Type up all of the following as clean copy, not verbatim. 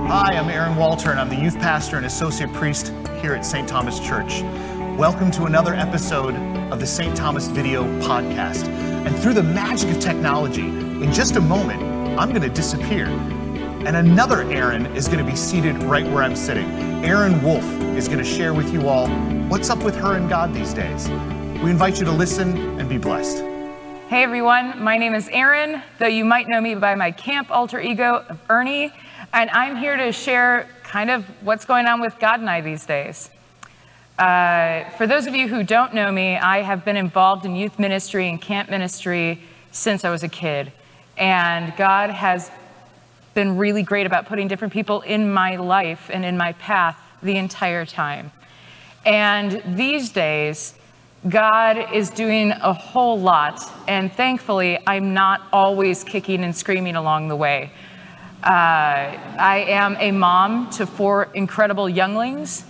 Hi, I'm Erin Wolf, and I'm the youth pastor and associate priest here at St. Thomas Church. Welcome to another episode of the St. Thomas Video Podcast. And through the magic of technology, in just a moment, I'm going to disappear. And another Erin is going to be seated right where I'm sitting. Erin Wolf is going to share with you all what's up with her and God these days. We invite you to listen and be blessed. Hey everyone, my name is Erin, though you might know me by my camp alter ego of Ernie, and I'm here to share kind of what's going on with God and I these days. For those of you who don't know me, I have been involved in youth ministry and camp ministry since I was a kid, and God has been really great about putting different people in my life and in my path the entire time. And these days, God is doing a whole lot, and thankfully, I'm not always kicking and screaming along the way. I am a mom to 4 incredible younglings,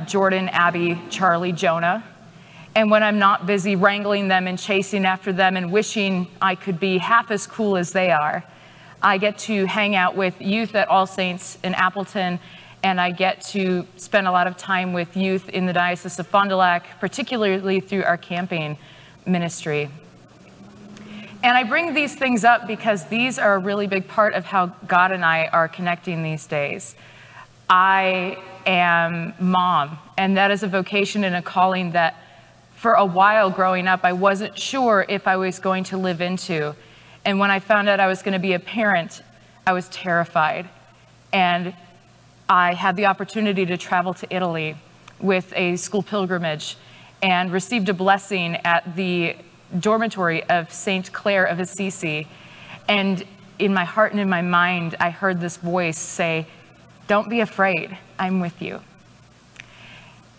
Jordan, Abby, Charlie, Jonah. And when I'm not busy wrangling them and chasing after them and wishing I could be half as cool as they are, I get to hang out with youth at All Saints in Appleton, and I get to spend a lot of time with youth in the Diocese of Fond du Lac, particularly through our camping ministry. And I bring these things up because these are a really big part of how God and I are connecting these days. I am mom, and that is a vocation and a calling that for a while growing up, I wasn't sure if I was going to live into. And when I found out I was going to be a parent, I was terrified. And I had the opportunity to travel to Italy with a school pilgrimage and received a blessing at the dormitory of Saint Clare of Assisi. And in my heart and in my mind, I heard this voice say, "Don't be afraid, I'm with you."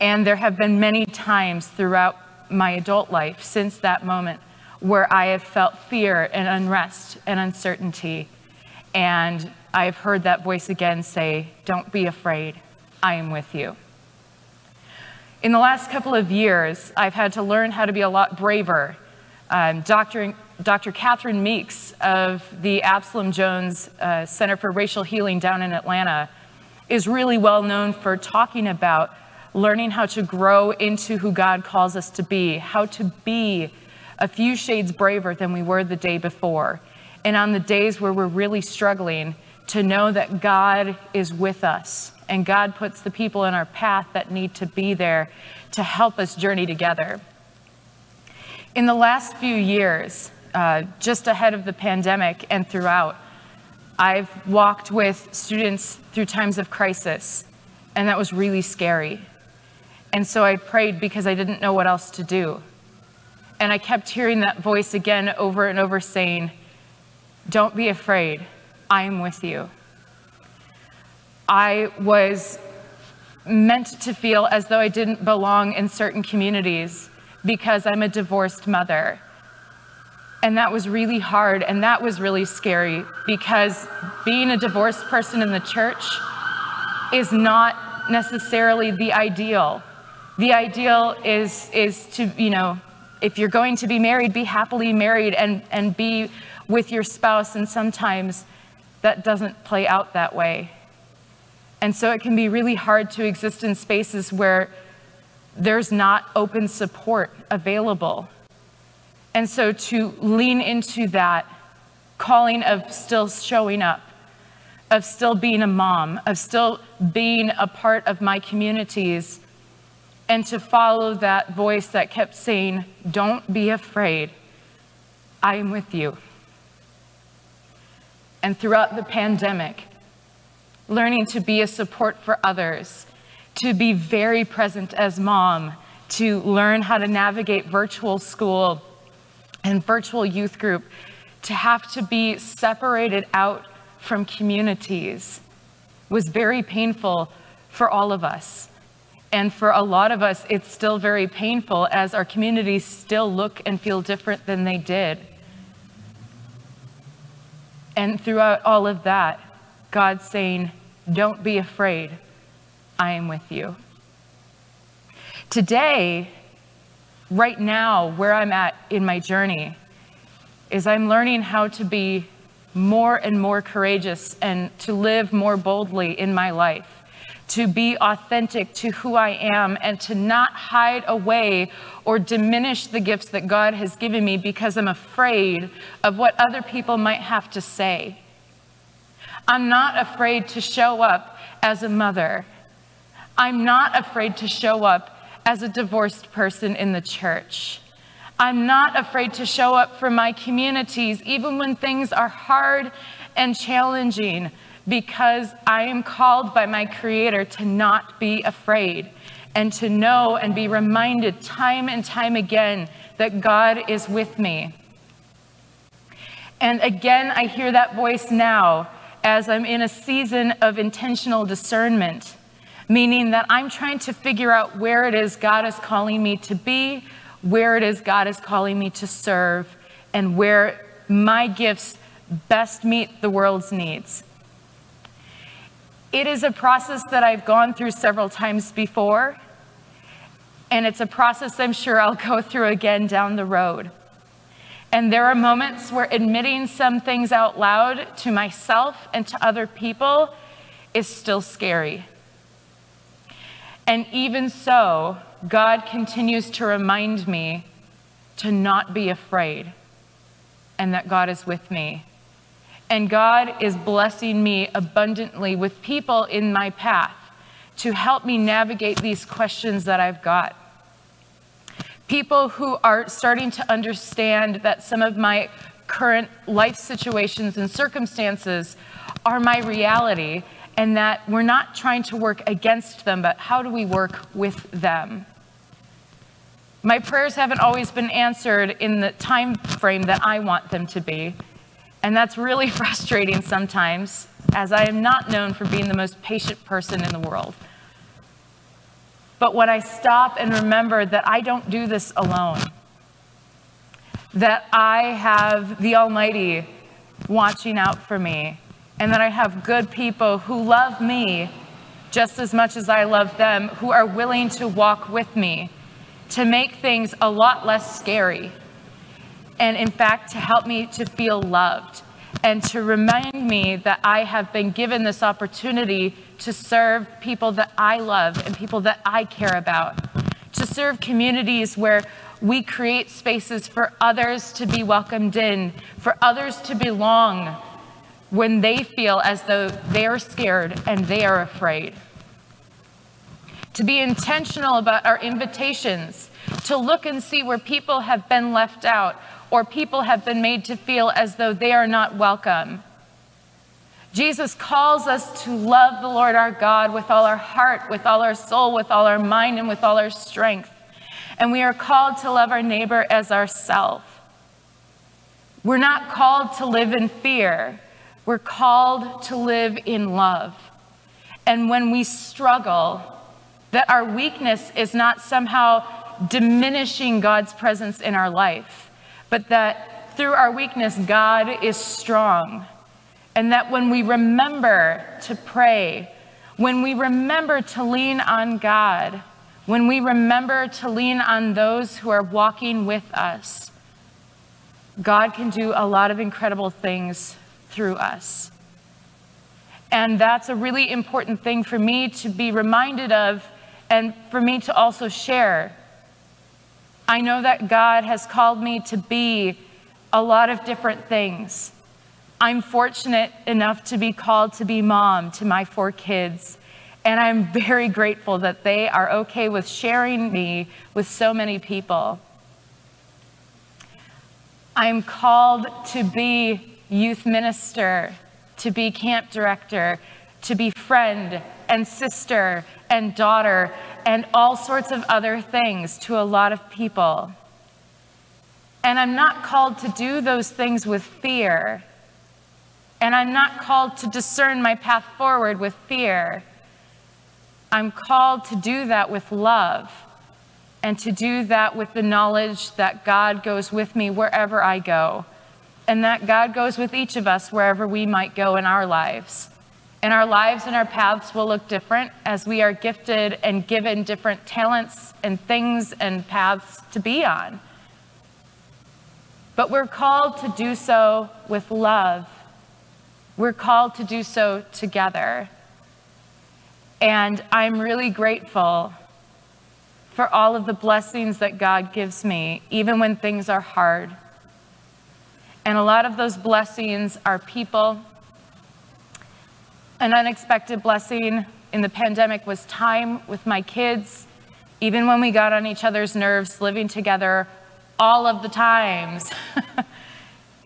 And there have been many times throughout my adult life since that moment where I have felt fear and unrest and uncertainty. And I've heard that voice again say, "Don't be afraid, I am with you." In the last couple of years, I've had to learn how to be a lot braver. Dr. Catherine Meeks of the Absalom Jones Center for Racial Healing down in Atlanta is really well known for talking about learning how to grow into who God calls us to be, how to be a few shades braver than we were the day before. And on the days where we're really struggling, to know that God is with us and God puts the people in our path that need to be there to help us journey together. In the last few years, just ahead of the pandemic and throughout, I've walked with students through times of crisis, and that was really scary. And so I prayed because I didn't know what else to do. And I kept hearing that voice again over and over saying, "Don't be afraid, I am with you." I was meant to feel as though I didn't belong in certain communities because I'm a divorced mother. And that was really hard, and that was really scary because being a divorced person in the church is not necessarily the ideal. The ideal is to, if you're going to be married, be happily married and be with your spouse, and sometimes that doesn't play out that way. And so it can be really hard to exist in spaces where there's not open support available. And so to lean into that calling of still showing up, of still being a mom, of still being a part of my communities, and to follow that voice that kept saying, "Don't be afraid, I am with you." And throughout the pandemic, learning to be a support for others, to be very present as mom, to learn how to navigate virtual school and virtual youth group, to have to be separated out from communities was very painful for all of us. And for a lot of us, it's still very painful as our communities still look and feel different than they did. And throughout all of that, God's saying, "Don't be afraid, I am with you." Today, right now, where I'm at in my journey, is I'm learning how to be more and more courageous and to live more boldly in my life, to be authentic to who I am and to not hide away or diminish the gifts that God has given me because I'm afraid of what other people might have to say. I'm not afraid to show up as a mother. I'm not afraid to show up as a divorced person in the church. I'm not afraid to show up for my communities, even when things are hard and challenging, because I am called by my Creator to not be afraid and to know and be reminded time and time again that God is with me. And again, I hear that voice now as I'm in a season of intentional discernment, meaning that I'm trying to figure out where it is God is calling me to be, where it is God is calling me to serve, and where my gifts best meet the world's needs. It is a process that I've gone through several times before, and it's a process I'm sure I'll go through again down the road. And there are moments where admitting some things out loud to myself and to other people is still scary. And even so, God continues to remind me to not be afraid and that God is with me. And God is blessing me abundantly with people in my path to help me navigate these questions that I've got. People who are starting to understand that some of my current life situations and circumstances are my reality, and that we're not trying to work against them, but how do we work with them? My prayers haven't always been answered in the time frame that I want them to be, and that's really frustrating sometimes, as I am not known for being the most patient person in the world. But when I stop and remember that I don't do this alone, that I have the Almighty watching out for me, and that I have good people who love me just as much as I love them, who are willing to walk with me to make things a lot less scary, and in fact, to help me to feel loved, and to remind me that I have been given this opportunity to serve people that I love and people that I care about, to serve communities where we create spaces for others to be welcomed in, for others to belong when they feel as though they're scared and they are afraid. To be intentional about our invitations, to look and see where people have been left out or people have been made to feel as though they are not welcome. Jesus calls us to love the Lord our God with all our heart, with all our soul, with all our mind, and with all our strength. And we are called to love our neighbor as ourselves. We're not called to live in fear. We're called to live in love. And when we struggle, that our weakness is not somehow diminishing God's presence in our life, but that through our weakness, God is strong. And that when we remember to pray, when we remember to lean on God, when we remember to lean on those who are walking with us, God can do a lot of incredible things through us. And that's a really important thing for me to be reminded of, and for me to also share. I know that God has called me to be a lot of different things. I'm fortunate enough to be called to be mom to my 4 kids, and I'm very grateful that they are okay with sharing me with so many people. I'm called to be youth minister, to be camp director, to be friend and sister and daughter, and all sorts of other things to a lot of people. And I'm not called to do those things with fear. And I'm not called to discern my path forward with fear. I'm called to do that with love, and to do that with the knowledge that God goes with me wherever I go, and that God goes with each of us wherever we might go in our lives. And our lives and our paths will look different as we are gifted and given different talents and things and paths to be on. But we're called to do so with love We're called to do so together. And I'm really grateful for all of the blessings that God gives me, even when things are hard. And a lot of those blessings are people. An unexpected blessing in the pandemic was time with my kids, even when we got on each other's nerves, living together all of the times.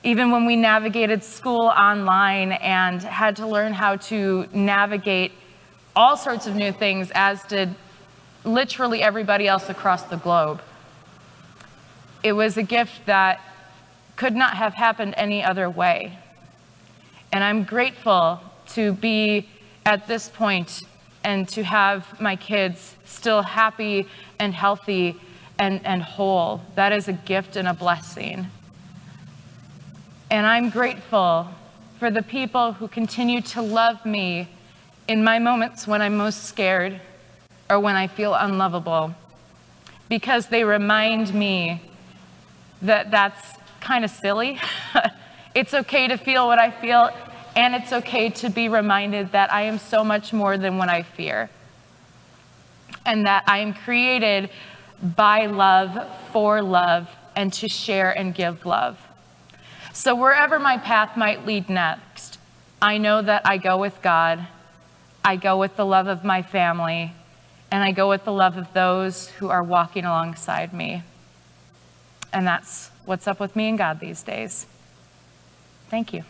Even when we navigated school online and had to learn how to navigate all sorts of new things, as did literally everybody else across the globe. It was a gift that could not have happened any other way. And I'm grateful to be at this point and to have my kids still happy and healthy and whole. That is a gift and a blessing. And I'm grateful for the people who continue to love me in my moments when I'm most scared or when I feel unlovable, because they remind me that that's kind of silly. It's okay to feel what I feel, and it's okay to be reminded that I am so much more than what I fear, and that I am created by love, for love, and to share and give love. So wherever my path might lead next, I know that I go with God, I go with the love of my family, and I go with the love of those who are walking alongside me. And that's what's up with me and God these days. Thank you.